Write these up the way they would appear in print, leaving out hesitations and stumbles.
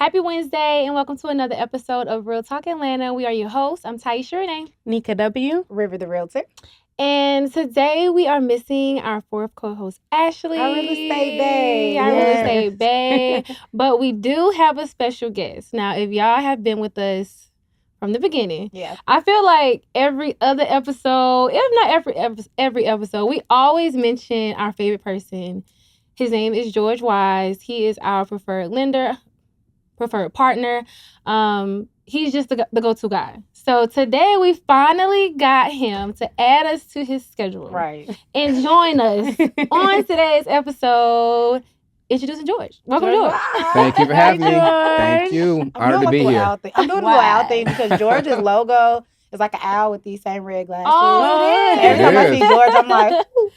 Happy Wednesday and welcome to another episode of Real Talk Atlanta. We are your hosts. I'm Taisha Renee. Nika W. River the Realtor. And today we are missing our fourth co-host, Ashley. Our real estate bae. Our real Yes. estate bae. But we do have a special guest. Now, if y'all have been with us from the beginning, I feel like every other episode, if not every episode, we always mention our favorite person. His name is George Wise. He is our preferred lender, preferred partner. He's just the go-to guy. So today we finally got him to add us to his schedule. Right. And join us on today's episode. Introducing George. Welcome, George. Thank you for having me. George. Thank you. Honored to be here. I'm doing a little owl thing because George's logo is like an owl with these same red glasses. Oh, it is. Every time I It see is. George, I'm like, ooh.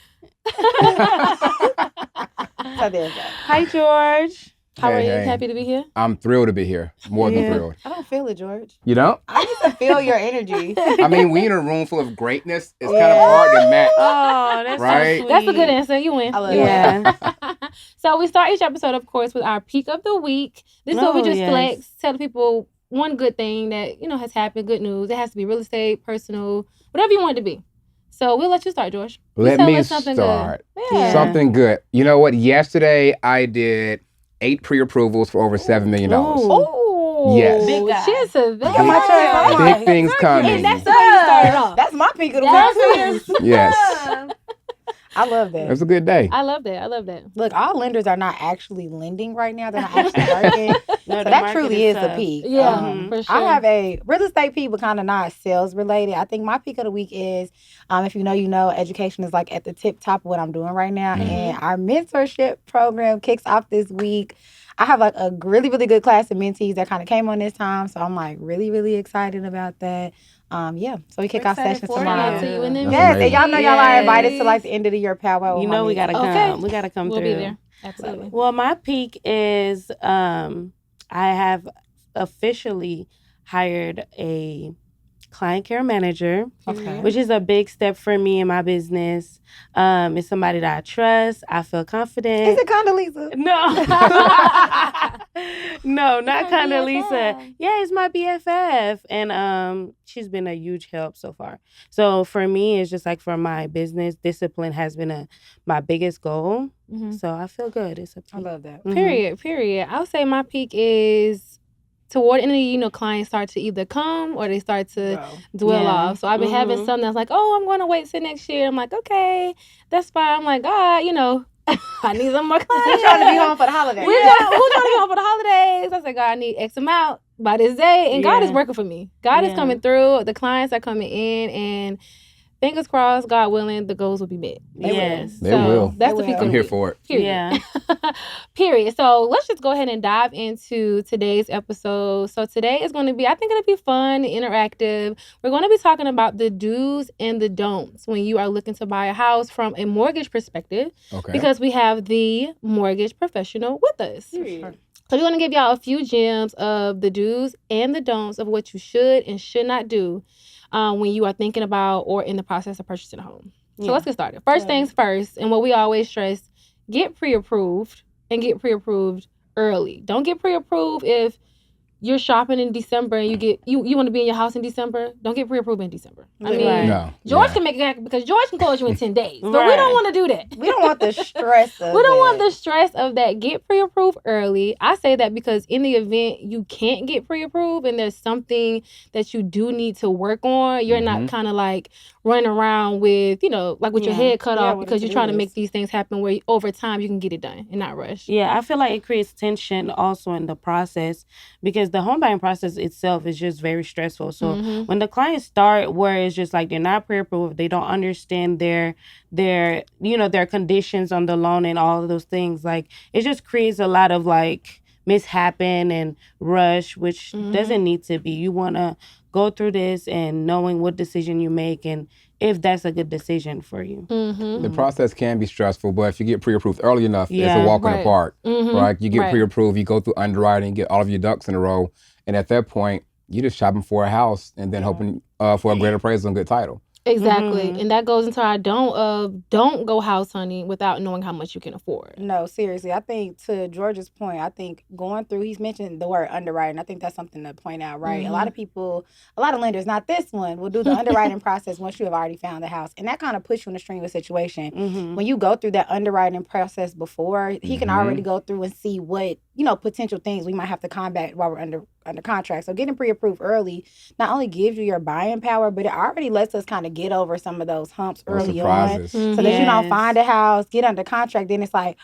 So there's that. Hi, George. How are you? Hey. Happy to be here? I'm thrilled to be here. More than thrilled. I don't feel it, George. You don't? I need to feel your energy. I mean, we in a room full of greatness. It's kind of hard to match. Oh, that's Right? so sweet. That's a good answer. You win. I love Yeah. So we start each episode, of course, with our peak of the week. This is where we Oh, just yes. flex, tell people one good thing that, has happened, good news. It has to be real estate, personal, whatever you want it to be. So we'll let you start, George. You Let tell me us something start. good. Yeah. Something good. You know what? Yesterday, I did 8 pre-approvals for over $7 million. Ooh. Oh, Yes. Big guy. Cheers to that. Look at my Big things coming. And that's the way you started off. That's my peak of the That's week. Yes. I love It that. was a good day. I love that. Look, all lenders are not actually lending right now. They're not actually working. No, So the that market truly is the tough. peak. Yeah, Mhm. for sure. I have a real estate peak, but kind of not sales related. I think my peak of the week is, if you know, education is like at the tip top of what I'm doing right now. Mhm. And our mentorship program kicks off this week. I have like a really, really good class of mentees that kind of came on this time. So I'm like really, really excited about that. So we kick We're off excited sessions for tomorrow. you. To you and them. That's Yes, and amazing. y'all know y'all are invited to Yes. like the end of the year powwow. You know we gotta come. Okay. We gotta come We'll through. be there. Absolutely. Well, my peak is I have officially hired a client care manager, Okay. which is a big step for me in my business. It's somebody that I trust. I feel confident. Is it Condoleezza? No, not Your Condoleezza. BFF. Yeah, it's my BFF, and she's been a huge help so far. So for me, it's just like for my business, discipline has been my biggest goal. Mhm. So I feel good. It's a peak. I love that. Mhm. Period. I would say my peak is toward the end of the year, clients start to either come or they start to Bro. dwell Yeah. off. So I've been having Mhm. some that's like, oh, I'm going to wait till next year. I'm like, okay, that's fine. I'm like, God, I need some more clients. We're trying to be home for the holidays. We're trying to be home for the holidays. I said, God, I need X amount by this day. And God is Yeah. working for me. God is Yeah. coming through. The clients are coming in. And fingers crossed, God willing, the goals will be met. Yes. They will. That's They the peak will. of I'm the here week. for it. Period. Yeah. Period. So let's just go ahead and dive into today's episode. So today is going to be, I think it'll be fun, interactive. We're going to be talking about the do's and the don'ts when you are looking to buy a house from a mortgage perspective, Okay. because we have the mortgage professional with us. Period. So we're going to give y'all a few gems of the do's and the don'ts of what you should and should not do when you are thinking about or in the process of purchasing a home. So Yeah. let's get started. First things first, and what we always stress, get pre-approved and get pre-approved early. Don't get pre-approved if you're shopping in December and you want to be in your house in December. Don't get pre-approved in December. I mean, Right. No. George Yeah. can make it happen because George can close you in 10 days. But we Right. don't want to do that. We don't want the stress of We don't want it. the stress of that. Get pre-approved early. I say that because in the event you can't get pre-approved and there's something that you do need to work on, you're not Mhm. kind of like running around with, like with your Yeah. head cut Yeah, off with a because you're to-do trying to list. make these things happen where over time you can get it done and not rush. Yeah, I feel like it creates tension also in the process because the home buying process itself is just very stressful. So Mhm. when the clients start where it's just like they're not pre-approved, they don't understand their conditions on the loan and all of those things, like it just creates a lot of like mishappen and rush, which Mhm. doesn't need to be. You want to go through this and knowing what decision you make and if that's a good decision for you. Mhm. The process can be stressful, but if you get pre-approved early enough, it's Yeah. a walk in Right. the park. Mhm. Right? You get Right. pre-approved, you go through underwriting, get all of your ducks in a row, and at that point, you're just shopping for a house and then hoping for a great appraisal and good title. Exactly. Mhm. And that goes into our don't go house hunting without knowing how much you can afford. No, seriously. I think to George's point, I think going through, he's mentioned the word underwriting. I think that's something to point out, right? A lot of people, a lot of lenders, not this one, will do the underwriting process once you have already found the house. And that kind of puts you in a strenuous situation. Mhm. When you go through that underwriting process before, he can already go through and see what, potential things we might have to combat while we're under contract. So getting pre-approved early not only gives you your buying power, but it already lets us kind of get over some of those humps early on. So that you don't find a house, get under contract, then it's like,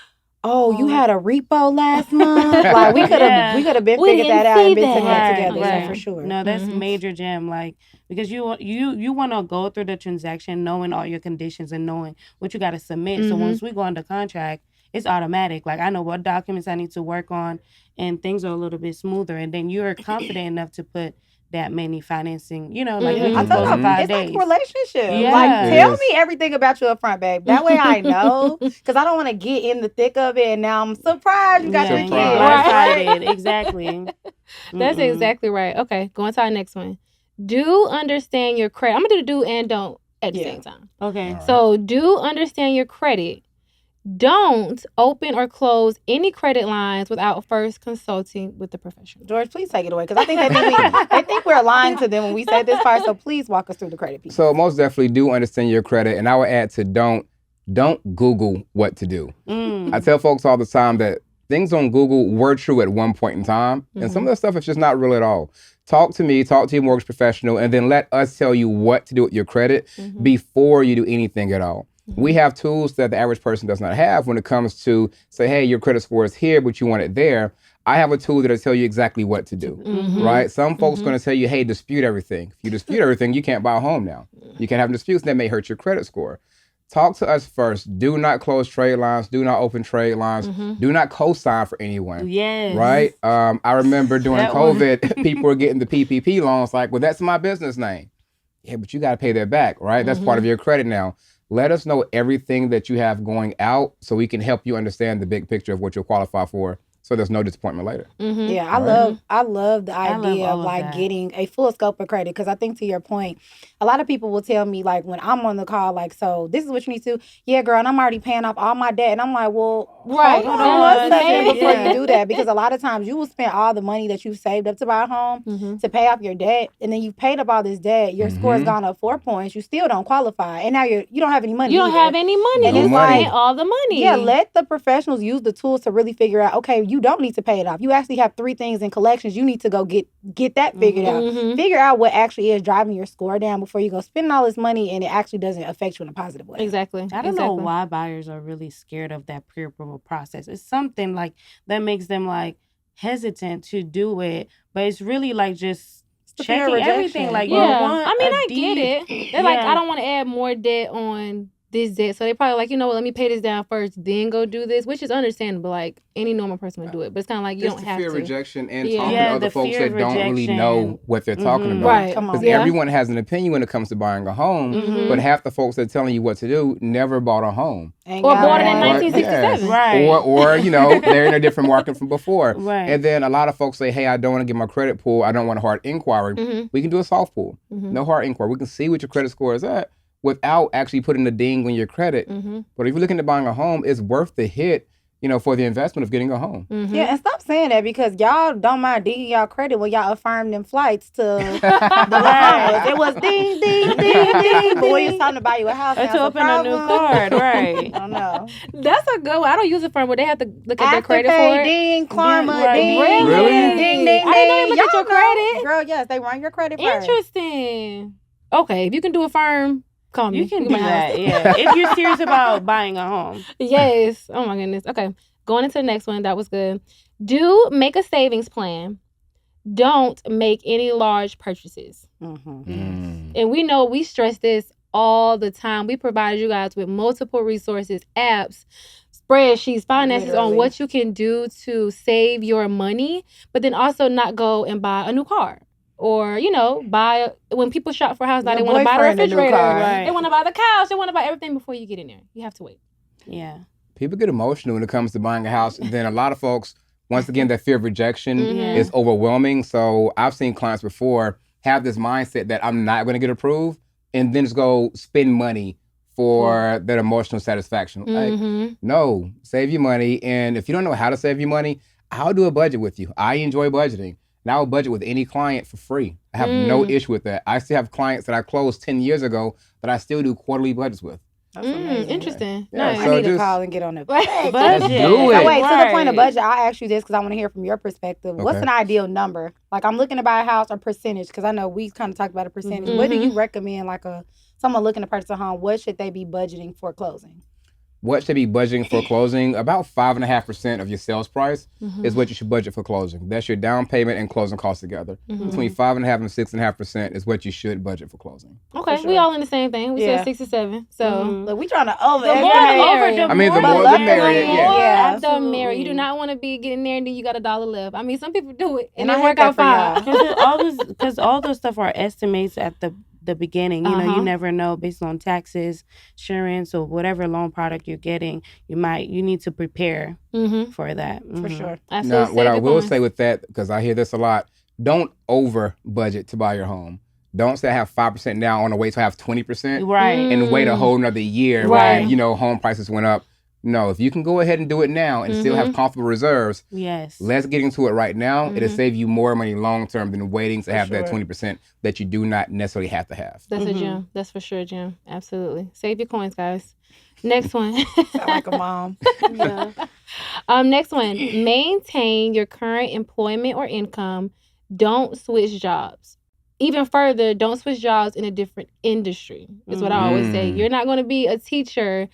oh, you had a repo last month? Like, we could have been figured that out and been taking it together. Yeah, for sure. No, that's major gem. Like, because you want to go through the transaction knowing all your conditions and knowing what you got to submit. So once we go under contract, it's automatic. Like, I know what documents I need to work on, and things are a little bit smoother. And then you're confident enough to put that many financing, like we can close in 5 days. It's like relationship. Yeah. Like, tell me everything about you up front, babe. That way I know, because I don't want to get in the thick of it and now I'm surprised you got 3 kids. Right. Exactly. That's exactly right. Okay, going to our next one. Do understand your credit. I'm going to do and don't at the same time. Okay. So do understand your credit. Don't open or close any credit lines without first consulting with the professional. George, please take it away, because I think they think we're lying to them when we say this part. So please walk us through the credit piece. So most definitely do understand your credit, and I would add to don't Google what to do. I tell folks all the time that things on Google were true at one point in time, and some of that stuff is just not real at all. Talk to me, talk to your mortgage professional, and then let us tell you what to do with your credit before you do anything at all. We have tools that the average person does not have when it comes to say, hey, your credit score is here, but you want it there. I have a tool that'll tell you exactly what to do, right? Some folks are going to tell you, hey, dispute everything. If you dispute everything, you can't buy a home now. You can't have disputes that may hurt your credit score. Talk to us first. Do not close trade lines. Do not open trade lines. Do not co-sign for anyone. Yes. Right? I remember during COVID, people were getting the PPP loans like, well, that's my business name. Yeah, but you got to pay that back, right? That's part of your credit now. Let us know everything that you have going out so we can help you understand the big picture of what you'll qualify for, so there's no disappointment later. Yeah, I love the idea of like getting a full scope of credit, because I think to your point, a lot of people will tell me like when I'm on the call, like, so this is what you need to do. Yeah, girl, and I'm already paying off all my debt. And I'm like, well, hold on one second before you do that, because a lot of times you will spend all the money that you've saved up to buy a home to pay off your debt, and then you've paid up all this debt. Your score's gone up 4 points. You still don't qualify, and now you don't have any money. You don't have any money. And it's like all the money. Yeah, let the professionals use the tools to really figure out, okay, you don't need to pay it off. You actually have 3 things in collections. You need to go get that figured out. Figure out what actually is driving your score down before you go spending all this money and it actually doesn't affect you in a positive way. Exactly. I don't know why buyers are really scared of that pre-approval process. It's something like that makes them like hesitant to do it, but it's really like just checking everything. Like, I get it. They're like, I don't want to add more debt on this debt, so they probably like, let me pay this down first, then go do this, which is understandable. Like any normal person would do it, but it's kind of like you don't have to. Fear of rejection and talking to other folks that don't really know what they're talking about. Right. Because everyone has an opinion when it comes to buying a home, but half the folks that are telling you what to do never bought a home. Or bought it in 1967. Right. Or they're in a different market from before. Right. And then a lot of folks say, hey, I don't want to get my credit pulled. I don't want a hard inquiry. We can do a soft pull. No hard inquiry. We can see what your credit score is at without actually putting a ding on your credit. But if you're looking at buying a home, it's worth the hit, for the investment of getting a home. Yeah, and stop saying that, because y'all don't mind dinging y'all credit when y'all affirmed them flights to the Bahamas. It was ding, ding, ding, ding. But when it's time to buy you a house, or to open a new card, right? I don't know. That's a good one. I don't use it for where they have to look at their credit for it. Ding, karma, ding. Really? Ding, ding, I didn't know they look at your credit. Girl, yes, they run your credit first. Interesting. Okay, if you can do a firm, call me. You can do that, yeah. If you're serious about buying a home. Yes. Oh my goodness. Okay. Going into the next one. That was good. Do make a savings plan. Don't make any large purchases. And we know we stress this all the time. We provided you guys with multiple resources, apps, spreadsheets, finances on what you can do to save your money, but then also not go and buy a new car. Or, when people shop for a house, now they want to buy the refrigerator. Right. They want to buy the couch. They want to buy everything before you get in there. You have to wait. Yeah. People get emotional when it comes to buying a house. And then a lot of folks, once again, that fear of rejection is overwhelming. So I've seen clients before have this mindset that I'm not going to get approved, and then just go spend money for that emotional satisfaction. Like, no, save your money. And if you don't know how to save your money, I'll do a budget with you. I enjoy budgeting. And I will budget with any client for free. I have no issue with that. I still have clients that I closed 10 years ago that I still do quarterly budgets with. That's amazing. Interesting. Yeah, nice. So I need to call and get on the budget. Let's do it. So wait, to the point of budget, I'll ask you this because I want to hear from your perspective. Okay. What's an ideal number? Like, I'm looking to buy a house or percentage, because I know we kind of talked about a percentage. What do you recommend, like someone looking to purchase a home, what should they be budgeting for closing? What should be budgeting for closing? About 5.5% of your sales price is what you should budget for closing. That's your down payment and closing costs together. Between 5.5% and 6.5% is what you should budget for closing. Okay, sure. We all in the same thing. We said 6 or 7. So look, we trying to the more the more the merrier. Yeah, the merrier. You do not want to be getting there and then you got $1 left. I mean, some people do it and it work out fine. Because all those stuff are estimates at the beginning. You know, you never know based on taxes, insurance, or whatever loan product you're getting. You need to prepare for that. For sure. Now, what I will say with that, because I hear this a lot, don't over budget to buy your home. Don't say I have 5% now on the way to have 20%. Right. And wait a whole another year when, home prices went up. No, if you can go ahead and do it now and still have comfortable reserves, let's get into it right now. It'll save you more money long term than waiting to have that 20% that you do not necessarily have to have. That's a gem. That's for sure, Jim. Absolutely. Save your coins, guys. Next one. Sound like a mom. Next one. Maintain your current employment or income. Don't switch jobs. Even further, don't switch jobs in a different industry, is what I always say. You're not going to be a teacher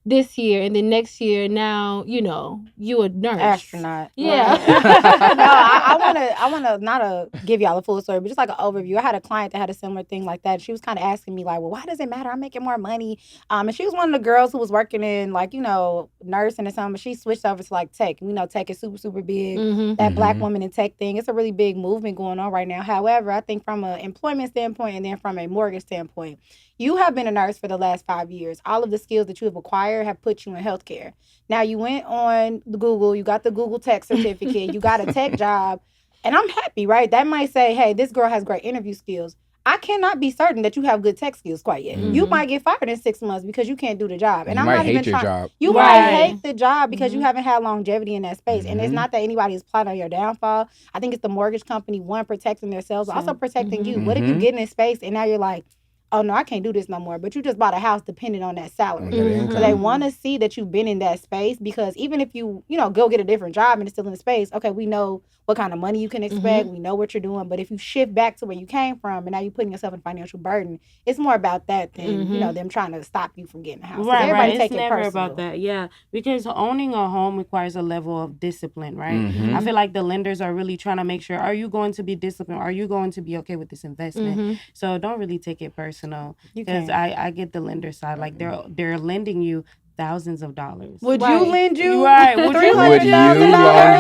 this year and then next year now, you a nurse. Astronaut. Yeah. I wanna not give y'all a full story, but just like an overview. I had a client that had a similar thing like that. She was kind of asking me like, well, why does it matter? I'm making more money. And she was one of the girls who was working in nursing or something, but she switched over to like tech. We know tech is super, super big. That black woman in tech thing, it's a really big movement going on right now. However, I think from an employment standpoint and then from a mortgage standpoint, you have been a nurse for the last 5 years. All of the skills that you have acquired have put you in healthcare. Now, you went on Google, you got the Google Tech certificate, you got a tech job, and I'm happy, right? That might say, hey, this girl has great interview skills. I cannot be certain that you have good tech skills quite yet. You might get fired in 6 months because you can't do the job. And you I'm might not even hate your job. You might hate the job because you haven't had longevity in that space. And it's not that anybody is plotting on your downfall. I think it's the mortgage company, one, protecting themselves, but also protecting you. What if you get in this space and now you're like, oh, no, I can't do this no more. But you just bought a house dependent on that salary. So they want to see that you've been in that space, because even if you, go get a different job and it's still in the space, okay, we know what kind of money you can expect. We know what you're doing. But if you shift back to where you came from and now you're putting yourself in financial burden, it's more about that than, them trying to stop you from getting a house. Right. It's never about that. Yeah. Because owning a home requires a level of discipline, right? I feel like the lenders are really trying to make sure, are you going to be disciplined? Are you going to be okay with this investment? So don't really take it personal, because I get the lender side. Like they're lending you thousands of dollars. Would you lend you? Right. Would you loan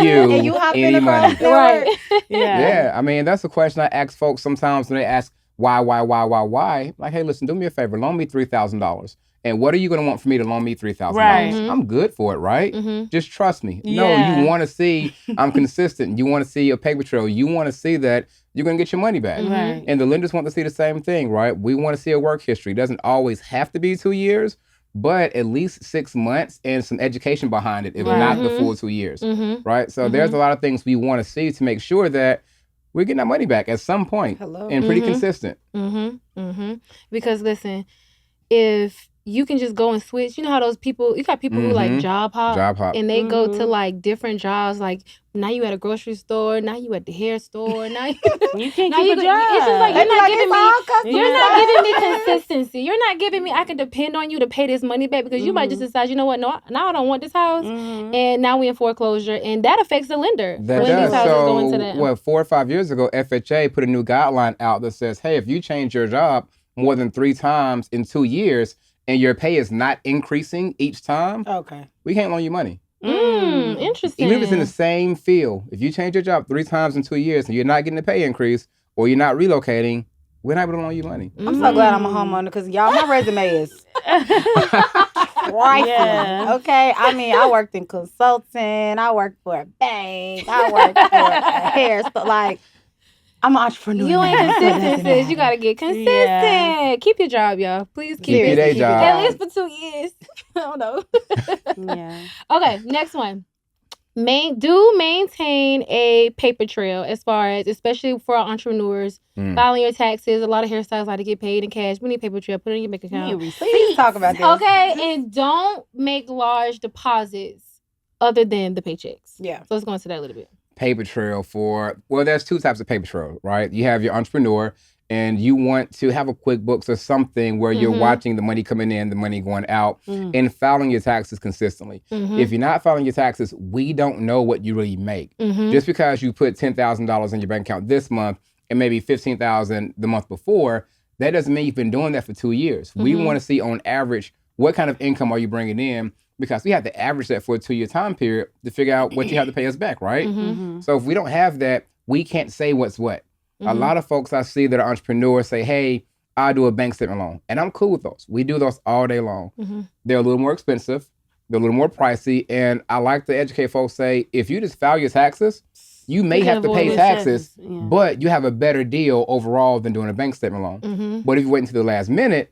you and you hop any money? Right. Yeah. I mean, that's a question I ask folks sometimes when they ask why. Like, hey, listen, do me a favor, loan me $3,000. And what are you going to want for me to loan me $3,000? Right. I'm good for it, right? Just trust me. No, you want to see I'm consistent. You want to see a paper trail. You want to see that you're going to get your money back. And the lenders want to see the same thing, right? We want to see a work history. It doesn't always have to be 2 years, but at least 6 months and some education behind it, if not the full 2 years, right? So there's a lot of things we want to see to make sure that we're getting our money back at some point and pretty consistent. Because listen, if you can just go and switch. You know how those people, you got people who like job hop. And they go to like different jobs. Like now you at a grocery store, now you at the hair store, now you can't keep a job. It's just like you're not giving me consistency. You're not giving me, I can depend on you to pay this money back, because you might just decide, you know what, no, now I don't want this house. And now we in foreclosure, and that affects the lender. That when does. These houses go into that. 4 or 5 years ago, FHA put a new guideline out that says, hey, if you change your job more than 3 times in 2 years, and your pay is not increasing each time, we can't loan you money. Interesting. Even if it's in the same field, if you change your job 3 times in 2 years and you're not getting a pay increase or you're not relocating, we're not able to loan you money. I'm so glad I'm a homeowner, because y'all, my resume is trifling. Okay, I mean, I worked in consulting, I worked for a bank, I worked for a hair store. Like, I'm an entrepreneur. You ain't consistent, sis. You gotta get consistent. Yeah. Keep your job, y'all. Please keep your day job. At least for 2 years. I don't know. Yeah. Okay, next one. Maintain a paper trail as far as, especially for our entrepreneurs, filing your taxes. A lot of hairstyles like to get paid in cash. We need paper trail. Put it in your bank account. Please talk about this. Okay, and don't make large deposits other than the paychecks. Yeah. So let's go into that a little bit. Paper trail there's 2 types of paper trail, right? You have your entrepreneur, and you want to have a QuickBooks or something where you're watching the money coming in, the money going out, and filing your taxes consistently. If you're not filing your taxes, we don't know what you really make. Just because you put $10,000 in your bank account this month and maybe $15,000 the month before, that doesn't mean you've been doing that for 2 years. We want to see on average, what kind of income are you bringing in? Because we have to average that for a 2-year time period to figure out what you have to pay us back, right? So if we don't have that, we can't say what's what. A lot of folks I see that are entrepreneurs say, hey, I'll do a bank statement loan. And I'm cool with those. We do those all day long. They're a little more expensive. They're a little more pricey. And I like to educate folks, say, if you just file your taxes, you may have to pay taxes, but you have a better deal overall than doing a bank statement loan. But if you wait until the last minute,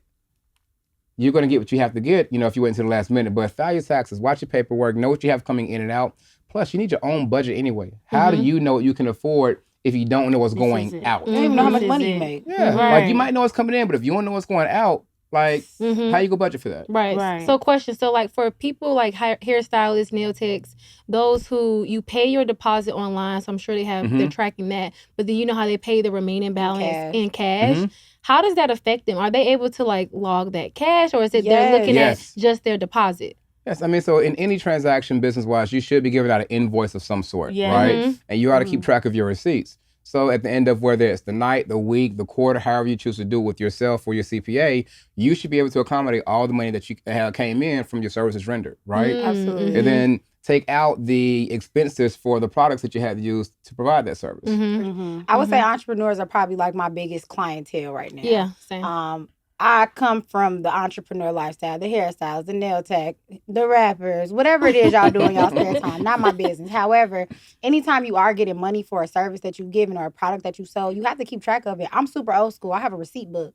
you're going to get what you have to get, if you wait until the last minute. But file your taxes, watch your paperwork, know what you have coming in and out. Plus, you need your own budget anyway. How do you know what you can afford if you don't know what's going out? You don't even know how much money you make. Yeah, like you might know what's coming in, but if you don't know what's going out, like how you go budget for that? Right. So question, so like for people like hairstylists, nail techs, those who you pay your deposit online, so I'm sure they're tracking that, but then you know how they pay the remaining balance in cash. How does that affect them? Are they able to like log that cash, or is it they're looking at just their deposit? Yes, I mean, so in any transaction business-wise, you should be giving out an invoice of some sort, right? And you ought to keep track of your receipts. So at the end of whether it's the night, the week, the quarter, however you choose to do it with yourself or your CPA, you should be able to accommodate all the money that you came in from your services rendered, right? Absolutely. And then take out the expenses for the products that you had to use to provide that service. I would say entrepreneurs are probably like my biggest clientele right now. Yeah, same. I come from the entrepreneur lifestyle, the hairstyles, the nail tech, the rappers, whatever it is y'all do in y'all spare time. Not my business. However, anytime you are getting money for a service that you've given or a product that you sold, you have to keep track of it. I'm super old school. I have a receipt book.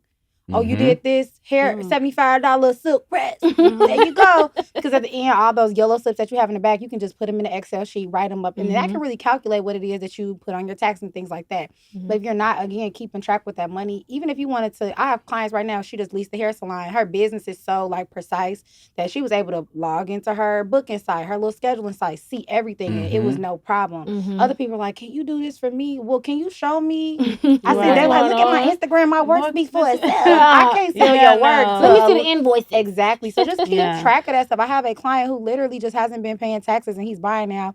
Oh, you did this hair, $75 silk press. There you go. Because at the end, all those yellow slips that you have in the back, you can just put them in an Excel sheet, write them up, and then that can really calculate what it is that you put on your tax and things like that. But if you're not, again, keeping track with that money, even if you wanted to, I have clients right now, she just leased the hair salon. Her business is so like precise that she was able to log into her booking site, her little scheduling site, see everything, and it was no problem. Other people are like, can you do this for me? Well, can you show me? I said, they're like, look at my Instagram, my work speaks for itself. I can't sell your work. Let me see the invoice. Exactly. So just keep track of that stuff. I have a client who literally just hasn't been paying taxes and he's buying now.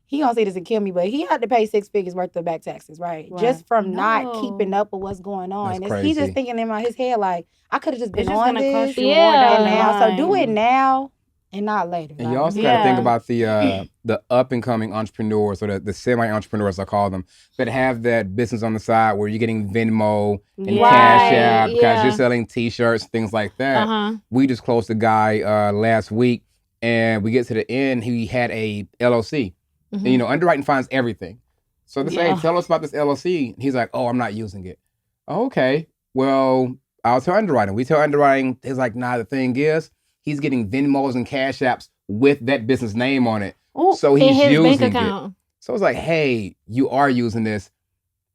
He gonna say this and kill me, but he had to pay 6 figures worth of back taxes, right? Just from not keeping up with what's going on. He's just thinking in his head like, I could have just been on this. So do it now and not later. And you also got to think about the up and coming entrepreneurs, or the semi-entrepreneurs, I call them, that have that business on the side where you're getting Venmo and Cash App because you're selling T-shirts, things like that. We just closed a guy last week, and we get to the end. He had a LLC. And, underwriting finds everything. So they say, tell us about this LLC. He's like, oh, I'm not using it. Oh, okay. Well, I'll tell underwriting. We tell underwriting. He's like, nah, the thing is, he's getting Venmos and Cash Apps with that business name on it. Ooh, so he's using it. So it's like, hey, you are using this.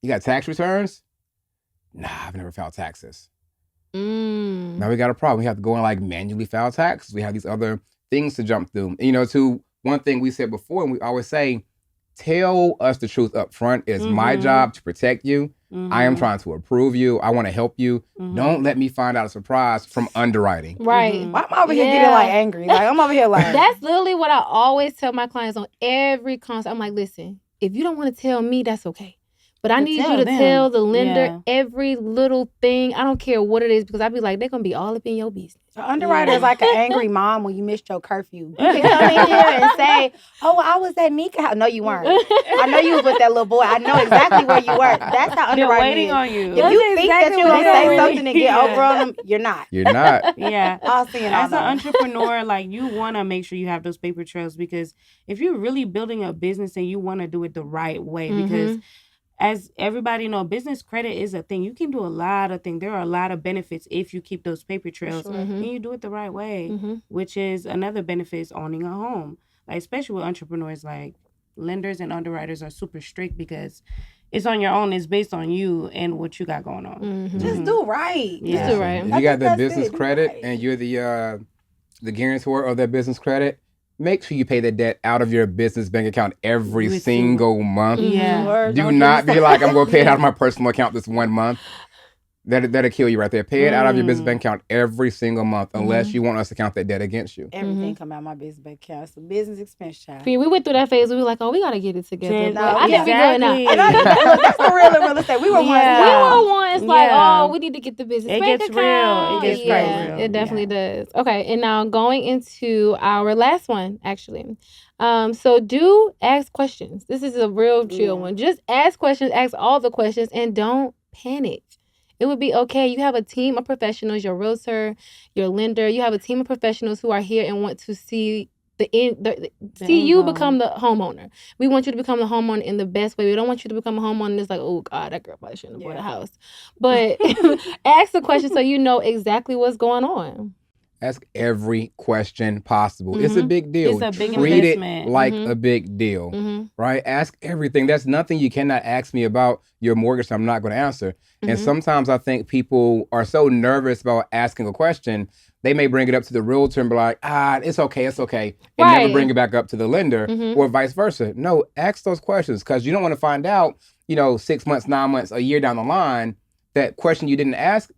You got tax returns? Nah, I've never filed taxes. Now we got a problem. We have to go and like manually file taxes. We have these other things to jump through. And, to one thing we said before, and we always say, tell us the truth up front. It's my job to protect you. I am trying to approve you. I want to help you. Don't let me find out a surprise from underwriting. Right. I'm over here getting like angry. Like I'm over here like. That's literally what I always tell my clients on every consult. I'm like, listen, if you don't want to tell me, that's okay. But I need you to tell the lender every little thing. I don't care what it is, because I'd be like, they're going to be all up in your business. The underwriter is like an angry mom when you missed your curfew. You can come in here and say, oh, I was at Mika house. No, you weren't. I know you was with that little boy. I know exactly where you were. That's how underwriting waiting is. on you. If you think that you're going to say something and get over on them, you're not. You're not. Yeah. I'll see it. As an entrepreneur, like, you want to make sure you have those paper trails, because if you're really building a business and you want to do it the right way, because as everybody know, business credit is a thing. You can do a lot of things. There are a lot of benefits if you keep those paper trails and you do it the right way, which is another benefit is owning a home. Like, especially with entrepreneurs, like lenders and underwriters are super strict because it's on your own. It's based on you and what you got going on. Just do right. Yeah. Just do right. If you got that business credit and you're the guarantor of that business credit, make sure you pay that debt out of your business bank account every single month. Yeah. Do not be like, I'm going to pay it out of my personal account this one month. That'll kill you right there. Pay it out of your business bank account every single month, unless you want us to count that debt against you. Everything come out of my business bank account. It's a business expense, child. We went through that phase. We were like, oh, we got to get it together. No, I think we're good now. That's the real estate. We were once. We were once like, oh, we need to get the business bank account. Real. It gets real. It definitely does. Okay, and now going into our last one, actually. So do ask questions. This is a real chill one. Just ask questions. Ask all the questions, and don't panic. It would be okay. You have a team of professionals, your realtor, your lender. You have a team of professionals who are here and want to see you become the homeowner. We want you to become the homeowner in the best way. We don't want you to become a homeowner that's like, oh, God, that girl probably shouldn't have bought a house. But ask the question so you know exactly what's going on. Ask every question possible. It's a big deal. It's a big Treat investment. it like a big deal, right? Ask everything. There's nothing you cannot ask me about your mortgage I'm not going to answer. And sometimes I think people are so nervous about asking a question, they may bring it up to the realtor and be like, it's okay, and never bring it back up to the lender or vice versa. No, ask those questions because you don't want to find out, 6 months, 9 months, a year down the line, that question you didn't ask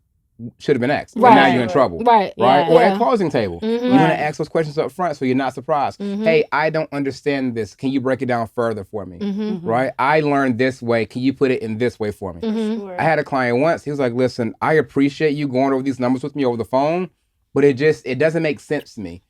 should have been asked. Right. And now you're in trouble. Right. Yeah. Or at closing table. You want to ask those questions up front so you're not surprised. Hey, I don't understand this. Can you break it down further for me? Right? I learned this way. Can you put it in this way for me? Sure. I had a client once. He was like, listen, I appreciate you going over these numbers with me over the phone, but it doesn't make sense to me.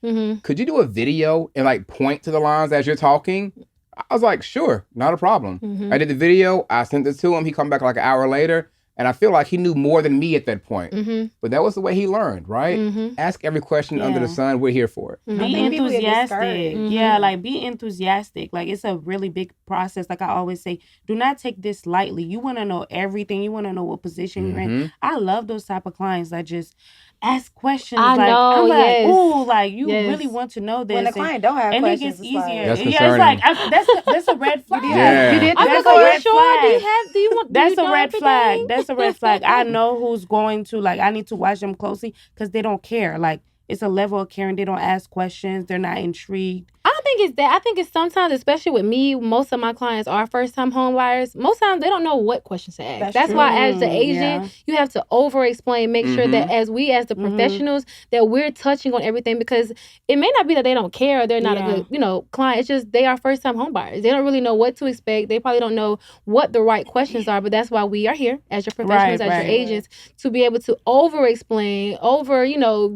Could you do a video and like point to the lines as you're talking? I was like, sure, not a problem. I did the video. I sent it to him. He come back like an hour later. And I feel like he knew more than me at that point. But that was the way he learned, right? Ask every question under the sun. We're here for it. Be enthusiastic. Yeah, like be enthusiastic. Like it's a really big process. Like I always say, do not take this lightly. You want to know everything. You want to know what position you're in. I love those type of clients that just ask questions. I know, like, ooh, like you really want to know this. When the client don't have questions, it gets easier. That's it's like that's a red flag. Yeah. You did. That's a red flag. That's a red flag. That's a red flag. I know who's going to I need to watch them closely because they don't care. Like it's a level of caring. They don't ask questions. They're not intrigued. I don't think it's that. I think it's sometimes, especially with me, most of my clients are first-time home buyers. Most times they don't know what questions to ask. That's why as the agent, you have to over-explain, make sure that as the professionals, that we're touching on everything because it may not be that they don't care or they're not a good, client. It's just they are first-time home buyers. They don't really know what to expect. They probably don't know what the right questions are, but that's why we are here as your professionals, as your agents, to be able to over-explain,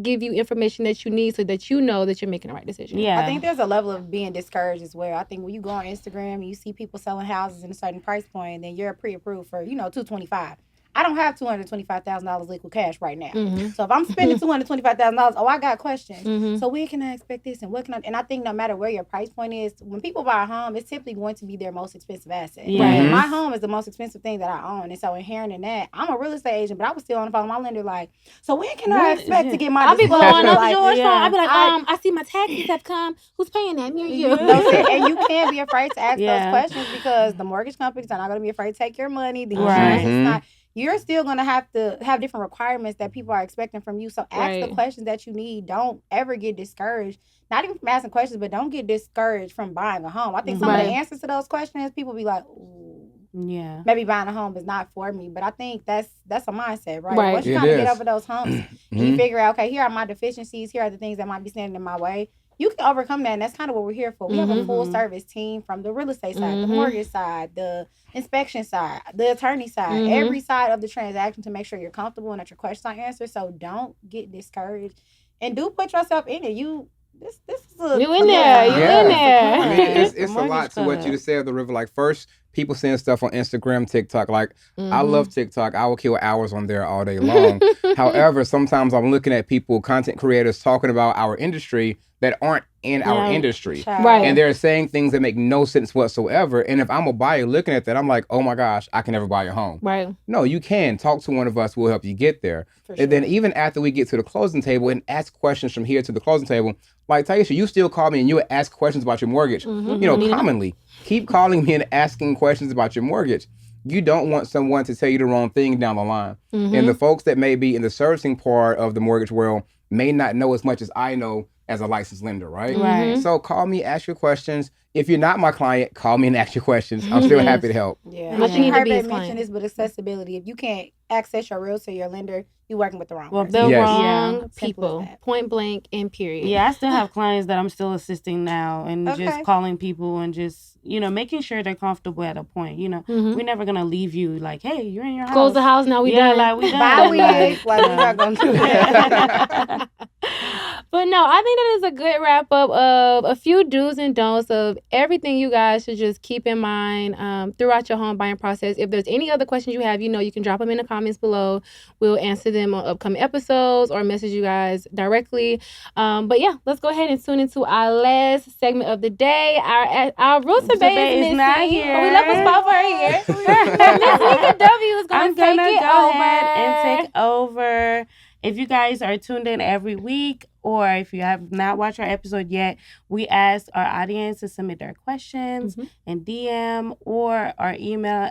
give you information that you need so that you know that you're making the right decision. Yeah. I think there's a level of being discouraged as well. I think when you go on Instagram and you see people selling houses in a certain price point, then you're pre-approved for, $225,000. I don't have $225,000 liquid cash right now. So if I'm spending $225,000, I got questions. So when can I expect this and what can I? And I think no matter where your price point is, when people buy a home, it's typically going to be their most expensive asset. Right? My home is the most expensive thing that I own, and so inherent in that, I'm a real estate agent, but I was still on the phone with my lender like, so when can I expect to get my? I'll be blowing up George phone. I'll be like, I see my taxes have come. Who's paying that? Me or you? And you can't be afraid to ask those questions because the mortgage companies are not going to be afraid to take your money. The insurance is not. You're still going to have different requirements that people are expecting from you. So ask the questions that you need. Don't ever get discouraged. Not even from asking questions, but don't get discouraged from buying a home. I think some of the answers to those questions, people be like, ooh, maybe buying a home is not for me. But I think that's a mindset, right? Once you kind of get over those humps, you figure out, okay, here are my deficiencies. Here are the things that might be standing in my way. You can overcome that, and that's kind of what we're here for. We have a full service team from the real estate side, the mortgage side, the inspection side, the attorney side, every side of the transaction to make sure you're comfortable and that your questions are answered. So don't get discouraged, and do put yourself in it. This is you in there. I mean, it's a lot to what you just said, the river. Like first, people saying stuff on Instagram, TikTok. Like I love TikTok. I will kill hours on there all day long. However, sometimes I'm looking at people, content creators, talking about our industry that aren't in our industry. Right. And they're saying things that make no sense whatsoever. And if I'm a buyer looking at that, I'm like, oh my gosh, I can never buy your home. Right. No, you can. Talk to one of us. We'll help you get there. And then even after we get to the closing table and ask questions from here to the closing table, like Taisha, you still call me and you ask questions about your mortgage. Commonly. Keep calling me and asking questions about your mortgage. You don't want someone to tell you the wrong thing down the line. And the folks that may be in the servicing part of the mortgage world may not know as much as I know as a licensed lender, right? Right. So call me, ask your questions. If you're not my client, call me and ask your questions. I'm still happy to help. Yeah. I think Herbert mentioned this, but accessibility. If you can't access your realtor, your lender, you're working with the wrong person. The wrong people. Point blank and period. Yeah, I still have clients that I'm still assisting now and just calling people and just, making sure they're comfortable at a point. We're never going to leave you like, hey, you're in your house. Close the house, now we done. Like we done. Bye, we're not going to do that. But no, I think that is a good wrap up of a few do's and don'ts of everything you guys should just keep in mind throughout your home buying process. If there's any other questions you have, you can drop them in the comments below. We'll answer them on upcoming episodes or message you guys directly. But yeah, let's go ahead and tune into our last segment of the day. Our Rusa Bay is not here. But we left a spot for her here. Miss Nika W is going to take it go over. ahead and take over. If you guys are tuned in every week, or if you have not watched our episode yet, we ask our audience to submit their questions and DM or our email,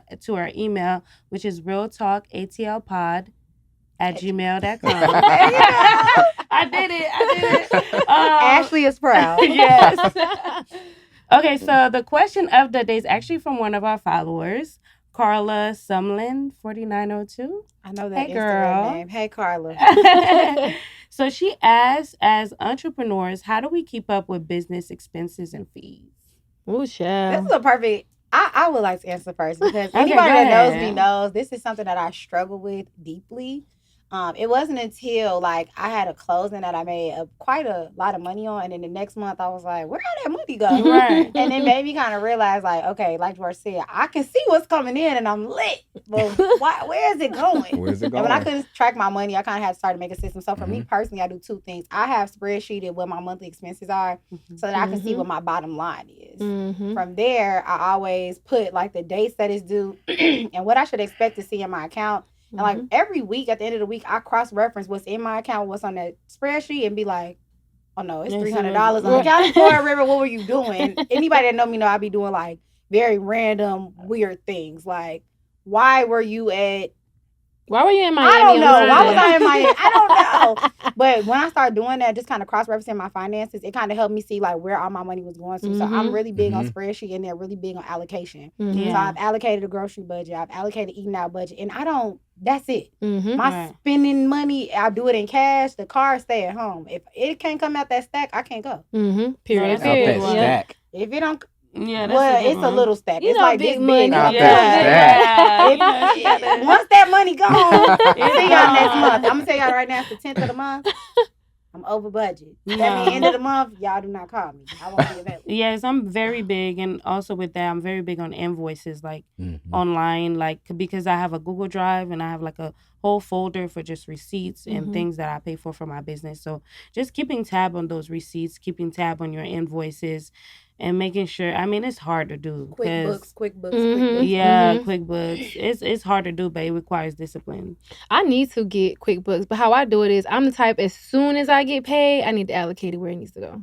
which is realtalkatlpod@gmail.com. I did it. Ashley is proud. Yes. Okay, so the question of the day is actually from one of our followers, Carla Sumlin 4902. I know that Instagram name. Hey, Carla. So she asks, as entrepreneurs, how do we keep up with business expenses and fees? Oh, child. This is a perfect. I would like to answer first because anybody that knows me knows this is something that I struggle with deeply. It wasn't until I had a closing that I made quite a lot of money on, and then the next month I was like, where did that money go? Right. And then made me kind of realize okay, like George said, I can see what's coming in and I'm lit. Well, where is it going? Where's it And going? when I couldn't track my money, I kind of had to start to make a system. So for me personally, I do two things. I have spreadsheeted what my monthly expenses are so that I can see what my bottom line is. From there, I always put the dates that it's due and what I should expect to see in my account. And every week, at the end of the week, I cross-reference what's in my account, what's on that spreadsheet, and be like, oh no, it's $300 on the account. River, what were you doing? Anybody that know me know I be doing very random, weird things. Why were you in Miami? I don't know. Why was I in Miami? I don't know. But when I started doing that, just kind of cross-referencing my finances, it kind of helped me see where all my money was going to. So I'm really big on spreadsheet, and they're really big on allocation. So I've allocated a grocery budget. I've allocated eating out budget. And that's it. My spending money, I do it in cash. The car stay at home. If it can't come out that stack, I can't go. Period. Stack. If it don't... Yeah, it's a little stack. It's big this money. big. Not Once that money gone, see y'all next month. I'm gonna tell y'all right now, it's the 10th of the month. I'm over budget. That means end of the month, y'all do not call me. I won't be available. Yes, I'm very big, and also with that, I'm very big on invoices, online, because I have a Google Drive and I have a whole folder for just receipts and things that I pay for my business. So just keeping tab on those receipts, keeping tab on your invoices, and making sure. It's hard to do. QuickBooks. Yeah, QuickBooks. It's hard to do, but it requires discipline. I need to get QuickBooks, but how I do it is I'm the type, as soon as I get paid, I need to allocate it where it needs to go.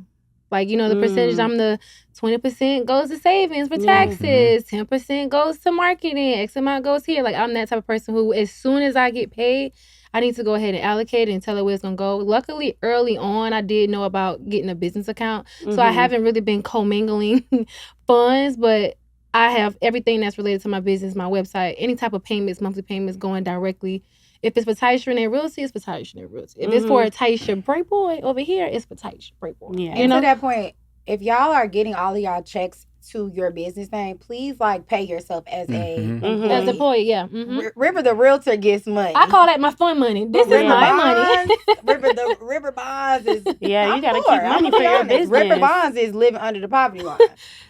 The percentage, I'm the 20% goes to savings for taxes, 10% goes to marketing, X amount goes here. I'm that type of person who, as soon as I get paid, I need to go ahead and allocate it and tell it where it's going to go. Luckily, early on, I did know about getting a business account. So I haven't really been commingling funds, but I have everything that's related to my business, my website, any type of payments, monthly payments going directly. If it's for Taisha and Realty, it's for Taisha and Realty. If it's for Taisha Break Boy over here, it's for Taisha Break Boy. Yeah. And to that point, if y'all are getting all of y'all checks to your business name, please pay yourself as a employee. As an employee, yeah. River the realtor gets money. I call that my fun money. This is my money. River Bonds is you gotta keep money for your business. River Bonds is living under the poverty line.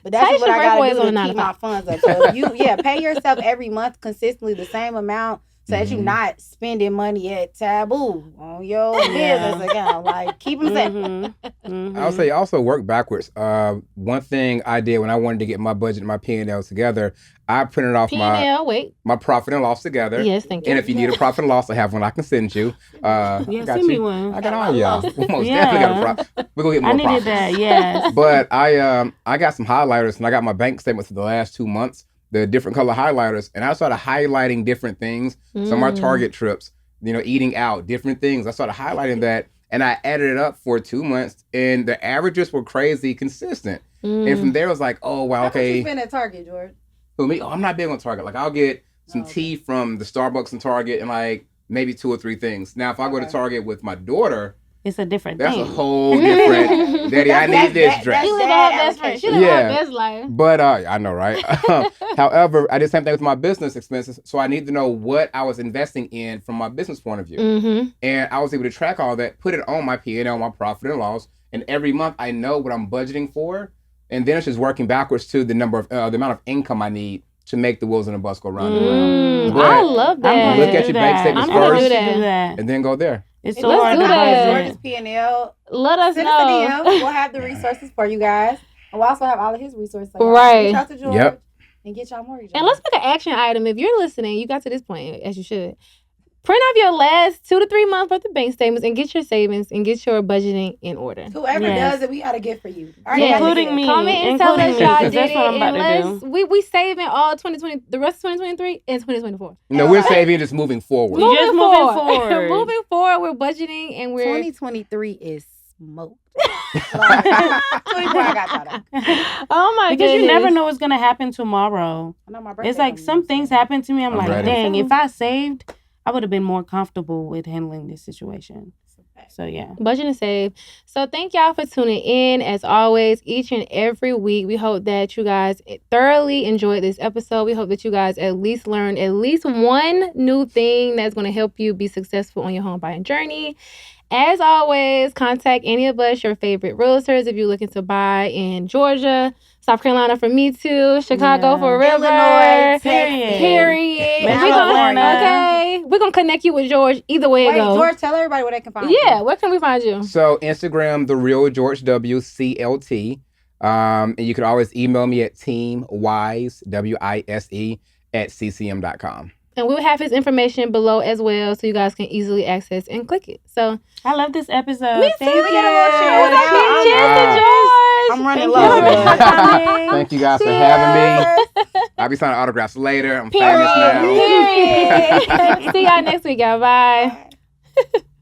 But that's what I gotta do to keep my funds up. So if you pay yourself every month consistently the same amount so that you're not spending money at Taboo on your business account. Like, keep them safe. I'll say also work backwards. One thing I did when I wanted to get my budget and my P&L together, I printed off my profit and loss together. Yes, thank you. And if you need a profit and loss, I have one I can send you. Send me one. I got all y'all. Most definitely got a profit. We're going to get more profits. I needed that, yes. But I got some highlighters, and I got my bank statements for the last 2 months, the different color highlighters, and I started highlighting different things. Some of my Target trips, eating out, different things. I started highlighting that, and I added it up for 2 months, and the averages were crazy consistent. And from there, I was like, oh, wow, okay. How much you spend at Target, George? For me, I'm not big on Target. Like, I'll get some tea from the Starbucks and Target and, like, maybe 2 or 3 things. Now, if I go to Target with my daughter, it's a different thing. That's a whole different. Daddy, I need this dress. She live her best friend. She live her best life. But I know, right? However, I did the same thing with my business expenses. So I need to know what I was investing in from my business point of view. And I was able to track all that, put it on my P&L, my profit and loss. And every month I know what I'm budgeting for. And then it's just working backwards to the number of the amount of income I need to make the wheels and the bus go round and round. I love that. Look at your bank statements first, and then go there. It's so hard to budget. George's P&L. Let us know. Send us a DM. We'll have the resources for you guys. And we'll also have all of his resources. So right. Reach out to George and get y'all mortgage. And let's make an action item. If you're listening, you got to this point, as you should. Print off your last 2 to 3 months worth of bank statements and get your savings and get your budgeting in order. Whoever does it, we got a gift for you. Including me. Comment and tell us y'all did it. Unless we saving all 2020, the rest of 2023 and 2024. No, we're saving just moving forward. Moving forward. Moving forward, we're budgeting and we're... 2023 is smoked. 24, I got oh my Because goodness. you never know what's going to happen tomorrow. I know my birthday. It's like some things happen to me. I'm like, ready. Dang, if I saved... I would have been more comfortable with handling this situation. So, yeah. Budget and save. So, thank y'all for tuning in. As always, each and every week, we hope that you guys thoroughly enjoyed this episode. We hope that you guys at least learned at least one new thing that's going to help you be successful on your home buying journey. As always, contact any of us, your favorite realtors, if you're looking to buy in Georgia, South Carolina for Me Too, Chicago for River, Illinois, period. We're gonna connect you with George either way it goes. George, tell everybody where they can find you. Yeah, where can we find you? So Instagram, The Real George W CLT. And you can always email me at teamwise, WISE, @ccm.com. And we'll have his information below as well, so you guys can easily access and click it. So I love this episode. Me too. Thank you. Cheers to George. I'm running low. Thank you guys for having me. I'll be signing autographs later. I'm famous now. See y'all next week, y'all. Bye.